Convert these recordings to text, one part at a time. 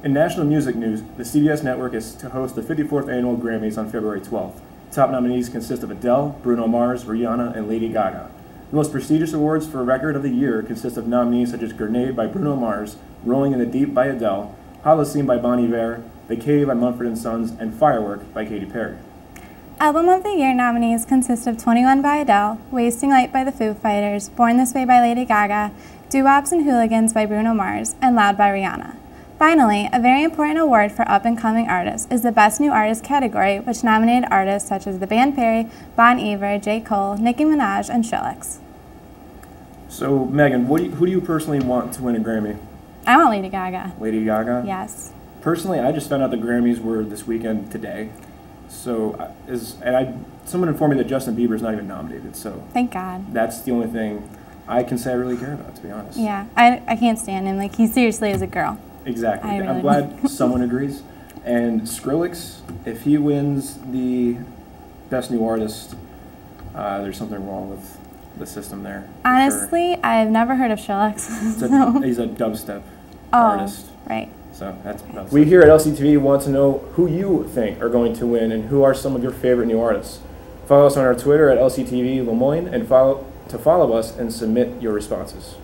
In national music news, the CBS network is to host the 54th annual Grammys on February 12th. Top nominees consist of Adele, Bruno Mars, Rihanna, and Lady Gaga. The most prestigious awards for Record of the Year consist of nominees such as Grenade by Bruno Mars, Rolling in the Deep by Adele, Holocene by Bon Iver, The Cave by Mumford & Sons, and Firework by Katy Perry. Album of the Year nominees consist of 21 by Adele, Wasting Light by the Foo Fighters, Born This Way by Lady Gaga, Doo-Wops and Hooligans by Bruno Mars, and Loud by Rihanna. Finally, a very important award for up-and-coming artists is the Best New Artist category, which nominated artists such as The Band Perry, Bon Iver, J. Cole, Nicki Minaj, and Skrillex. So, Megan, who do you personally want to win a Grammy? I want Lady Gaga. Lady Gaga? Yes. Personally, I just found out the Grammys were this weekend today. So, someone informed me that Justin Bieber's not even nominated. So, thank God. That's the only thing I can say I really care about, to be honest. Yeah, I can't stand him. Like, he seriously is a girl. Exactly. Really I'm glad someone agrees. And Skrillex, if he wins the Best New Artist, there's something wrong with the system there. Honestly, sure. I've never heard of Skrillex. He's a dubstep artist. Right. So that's we here at LCTV want to know who you think are going to win and who are some of your favorite new artists. Follow us on our Twitter at LCTV Lemoyne and follow us and submit your responses.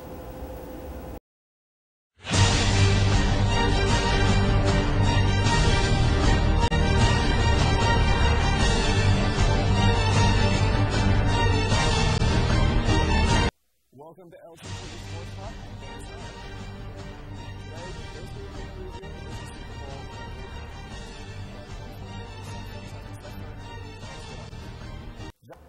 Welcome to LCTV Sports Talk.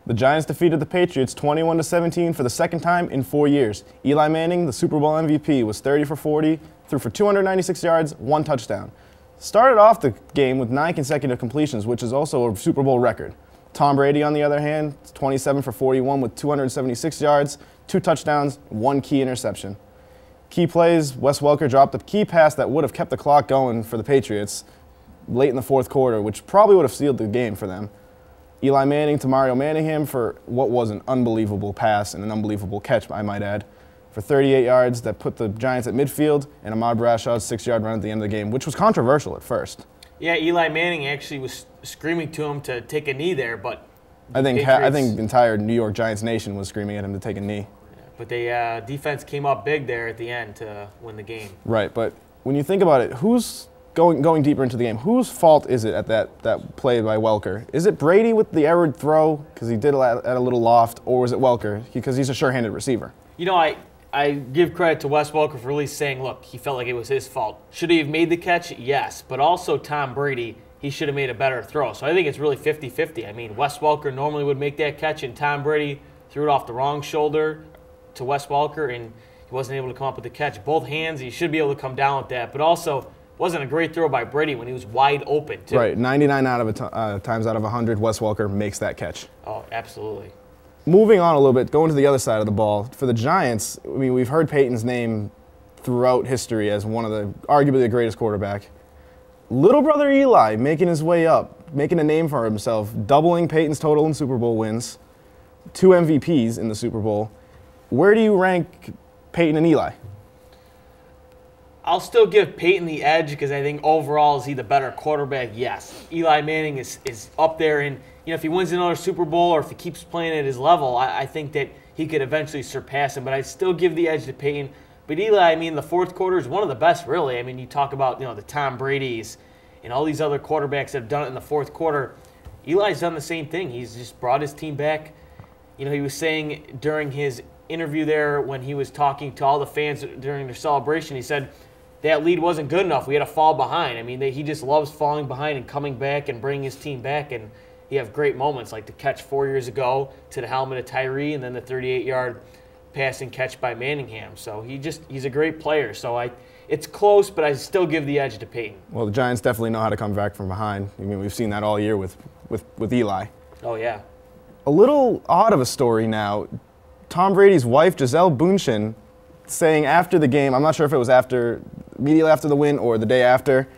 The Giants defeated the Patriots 21-17 for the second time in 4 years. Eli Manning, the Super Bowl MVP, was 30 for 40, threw for 296 yards, 1 touchdown. Started off the game with 9 consecutive completions, which is also a Super Bowl record. Tom Brady, on the other hand, 27 for 41 with 276 yards, 2 touchdowns, 1 key interception. Key plays, Wes Welker dropped a key pass that would have kept the clock going for the Patriots late in the fourth quarter, which probably would have sealed the game for them. Eli Manning to Mario Manningham for what was an unbelievable pass and an unbelievable catch, I might add, for 38 yards that put the Giants at midfield, and Ahmad Brashaw's 6-yard run at the end of the game, which was controversial at first. Yeah, Eli Manning actually was screaming to him to take a knee there, but I think the entire New York Giants nation was screaming at him to take a knee. But the defense came up big there at the end to win the game. Right, but when you think about it, who's going deeper into the game, whose fault is it at that play by Welker? Is it Brady with the errored throw because he did it at a little loft, or was it Welker because he's a sure-handed receiver? You know, I give credit to Wes Welker for really saying, look, he felt like it was his fault. Should he have made the catch? Yes, but also Tom Brady, he should have made a better throw. So I think it's really 50-50. I mean, Wes Welker normally would make that catch, and Tom Brady threw it off the wrong shoulder to Wes Welker, and he wasn't able to come up with the catch. Both hands, he should be able to come down with that, but also wasn't a great throw by Brady when he was wide open, too. Right, 99 times out of 100, Wes Welker makes that catch. Oh, absolutely. Moving on a little bit, going to the other side of the ball, for the Giants, I mean, we've heard Peyton's name throughout history as one of arguably the greatest quarterback. Little brother Eli making his way up, making a name for himself, doubling Peyton's total in Super Bowl wins, 2 MVPs in the Super Bowl. Where do you rank Peyton and Eli? I'll still give Peyton the edge because I think overall is he the better quarterback? Yes. Eli Manning is up there, and if he wins another Super Bowl or if he keeps playing at his level, I think that he could eventually surpass him. But I still give the edge to Peyton. But Eli, I mean, the fourth quarter is one of the best, really. I mean, you talk about the Tom Bradys and all these other quarterbacks that have done it in the fourth quarter. Eli's done the same thing. He's just brought his team back. He was saying during his interview there when he was talking to all the fans during their celebration, he said that lead wasn't good enough. We had to fall behind. I mean, he just loves falling behind and coming back and bringing his team back. And he have great moments like the catch 4 years ago to the helmet of Tyree and then the 38-yard passing catch by Manningham. So he's a great player. So it's close, but I still give the edge to Peyton. Well, the Giants definitely know how to come back from behind. I mean, we've seen that all year with Eli. Oh, yeah. A little odd of a story now. Tom Brady's wife, Gisele Bündchen, saying after the game, I'm not sure if it was immediately after the win or the day after,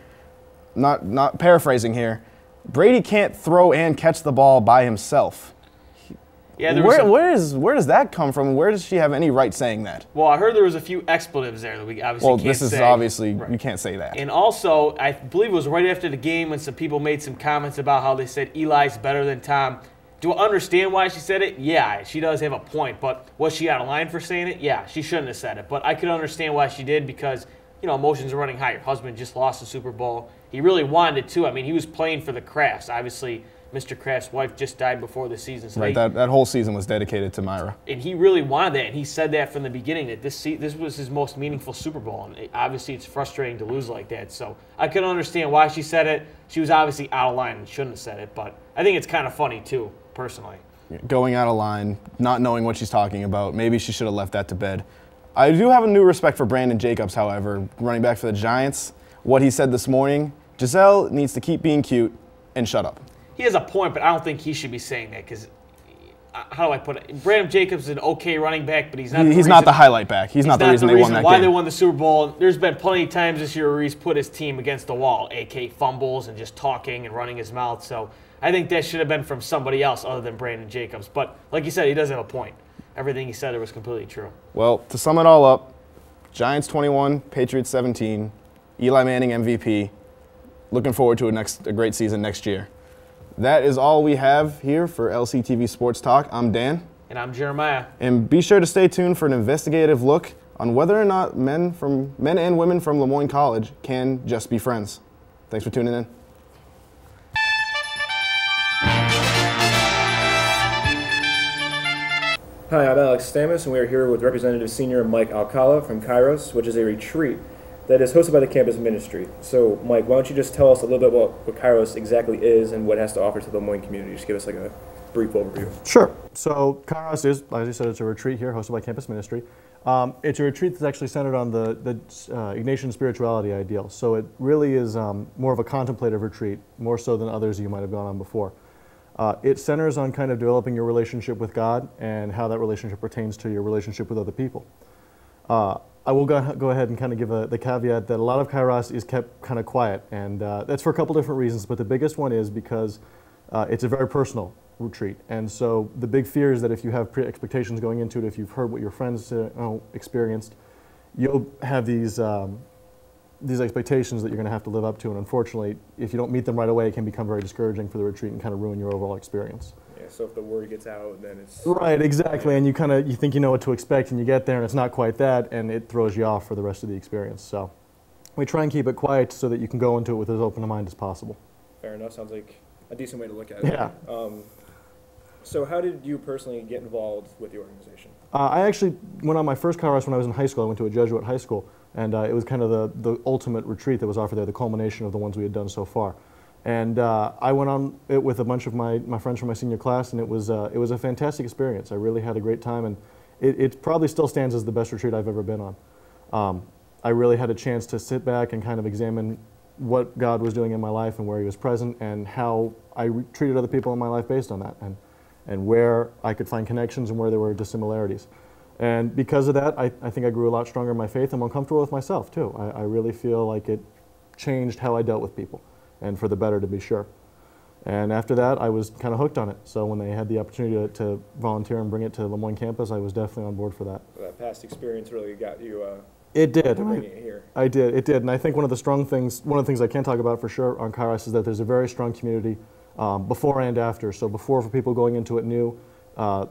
not paraphrasing here, Brady can't throw and catch the ball by himself. Yeah, there was where does that come from? Where does she have any right saying that? Well, I heard there was a few expletives there that we obviously can't say. Well, this is obviously, you can't say that. And also, I believe it was right after the game when some people made some comments about how they said Eli's better than Tom. Do I understand why she said it? Yeah, she does have a point. But was she out of line for saying it? Yeah, she shouldn't have said it. But I could understand why she did because, emotions are running high. Your husband just lost the Super Bowl. He really wanted it, too. I mean, he was playing for the Crafts. Obviously, Mr. Kraft's wife just died before the season. So right, that whole season was dedicated to Myra. And he really wanted that, and he said that from the beginning, that this was his most meaningful Super Bowl. And obviously, it's frustrating to lose like that. So I can understand why she said it. She was obviously out of line and shouldn't have said it. But I think it's kind of funny, too, personally. Going out of line, not knowing what she's talking about. Maybe she should have left that to bed. I do have a new respect for Brandon Jacobs, however, running back for the Giants. What he said this morning, Giselle needs to keep being cute and shut up. He has a point, but I don't think he should be saying that because, how do I put it? Brandon Jacobs is an okay running back, but he's not. He's not the highlight back. He's not the reason they won that game. Why they won the Super Bowl. There's been plenty of times this year where he's put his team against the wall, a.k.a. fumbles and just talking and running his mouth. So I think that should have been from somebody else other than Brandon Jacobs. But like you said, he does have a point. Everything he said was completely true. Well, to sum it all up, Giants 21, Patriots 17, Eli Manning MVP. Looking forward to a great season next year. That is all we have here for LCTV Sports Talk. I'm Dan. And I'm Jeremiah. And be sure to stay tuned for an investigative look on whether or not men and women from Lemoyne College can just be friends. Thanks for tuning in. Hi, I'm Alex Stamus, and we are here with Representative Senior Mike Alcala from Kairos, which is a retreat that is hosted by the campus ministry. So, Mike, why don't you just tell us a little bit about what Kairos exactly is and what it has to offer to the Lemoyne community? Just give us like a brief overview. Sure. So, Kairos is, as you said, it's a retreat here hosted by campus ministry. It's a retreat that's actually centered on the Ignatian spirituality ideal. So it really is more of a contemplative retreat, more so than others you might have gone on before. It centers on kind of developing your relationship with God and how that relationship pertains to your relationship with other people. I will go ahead and kind of give the caveat that a lot of Kairos is kept kind of quiet, and that's for a couple different reasons, but the biggest one is because it's a very personal retreat, and so the big fear is that if you have expectations going into it, if you've heard what your friends experienced, you'll have these expectations that you're going to have to live up to, and unfortunately, if you don't meet them right away, it can become very discouraging for the retreat and kind of ruin your overall experience. Yeah, so if the word gets out, then it's... Right, exactly, and you think you know what to expect, and you get there, and it's not quite that, and it throws you off for the rest of the experience. So we try and keep it quiet so that you can go into it with as open a mind as possible. Fair enough. Sounds like a decent way to look at it. Yeah. So how did you personally get involved with the organization? I actually went on my first Kairos when I was in high school. I went to a Jesuit high school, and it was kind of the ultimate retreat that was offered there, the culmination of the ones we had done so far. And I went on it with a bunch of my friends from my senior class, and it was a fantastic experience. I really had a great time, and it probably still stands as the best retreat I've ever been on. I really had a chance to sit back and kind of examine what God was doing in my life and where He was present, and how I treated other people in my life based on that, and where I could find connections and where there were dissimilarities. And because of that, I think I grew a lot stronger in my faith and more comfortable with myself too. I really feel like it changed how I dealt with people, and for the better, to be sure. And after that, I was kind of hooked on it. So when they had the opportunity to volunteer and bring it to the Lemoyne campus, I was definitely on board for that. So that past experience really got you it did. to bring it here. It did. And I think one of the things I can talk about for sure on Kairos is that there's a very strong community before and after. So before, for people going into it new,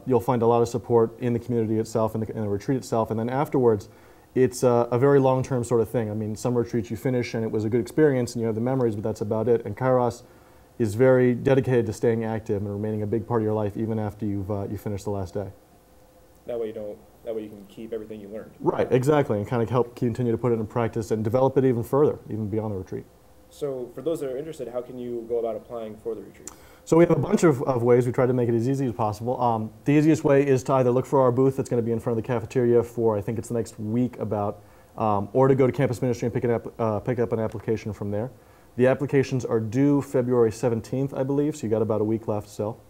you'll find a lot of support in the community itself, in the retreat itself. And then afterwards, it's a very long-term sort of thing. I mean, some retreats you finish and it was a good experience and you have the memories, but that's about it. And Kairos is very dedicated to staying active and remaining a big part of your life even after you finish the last day. That way you can keep everything you learned. Right, exactly, and kind of help continue to put it in practice and develop it even further, even beyond the retreat. So for those that are interested, how can you go about applying for the retreat? So we have a bunch of ways. We try to make it as easy as possible. The easiest way is to either look for our booth that's going to be in front of the cafeteria for, I think it's the next week about, or to go to campus ministry and pick up an application from there. The applications are due February 17th, I believe, so you got about a week left still.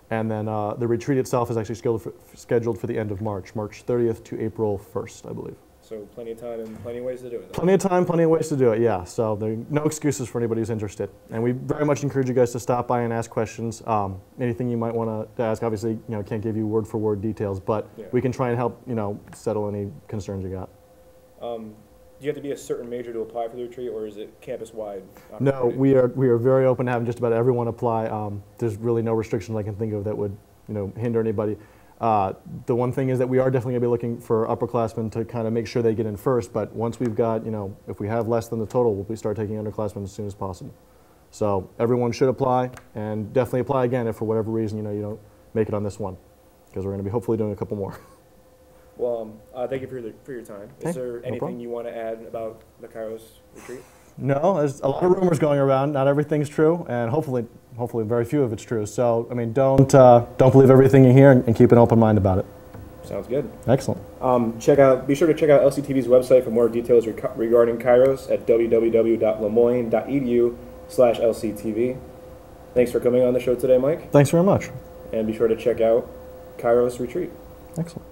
And then the retreat itself is actually scheduled for the end of March 30th to April 1st, I believe. So plenty of time and plenty of ways to do it. Plenty of time, plenty of ways to do it, yeah. So there are no excuses for anybody who's interested. And we very much encourage you guys to stop by and ask questions. Anything you might want to ask, obviously, can't give you word-for-word details, but we can try and help, settle any concerns you got. Do you have to be a certain major to apply for the retreat, or is it campus-wide? No, we are very open to having just about everyone apply. There's really no restrictions I can think of that would, hinder anybody. The one thing is that we are definitely going to be looking for upperclassmen to kind of make sure they get in first, but once we've got, if we have less than the total, we'll start taking underclassmen as soon as possible. So everyone should apply, and definitely apply again if for whatever reason, you don't make it on this one, because we're going to be hopefully doing a couple more. Well, thank you for your time. Is there anything problem. you want to add about the Kairos retreat? No, there's a lot of rumors going around. Not everything's true, and hopefully very few of it's true. So, I mean, don't believe everything you hear, and keep an open mind about it. Sounds good. Excellent. Be sure to check out LCTV's website for more details regarding Kairos at www.lemoyne.edu/LCTV. Thanks for coming on the show today, Mike. Thanks very much. And be sure to check out Kairos Retreat. Excellent.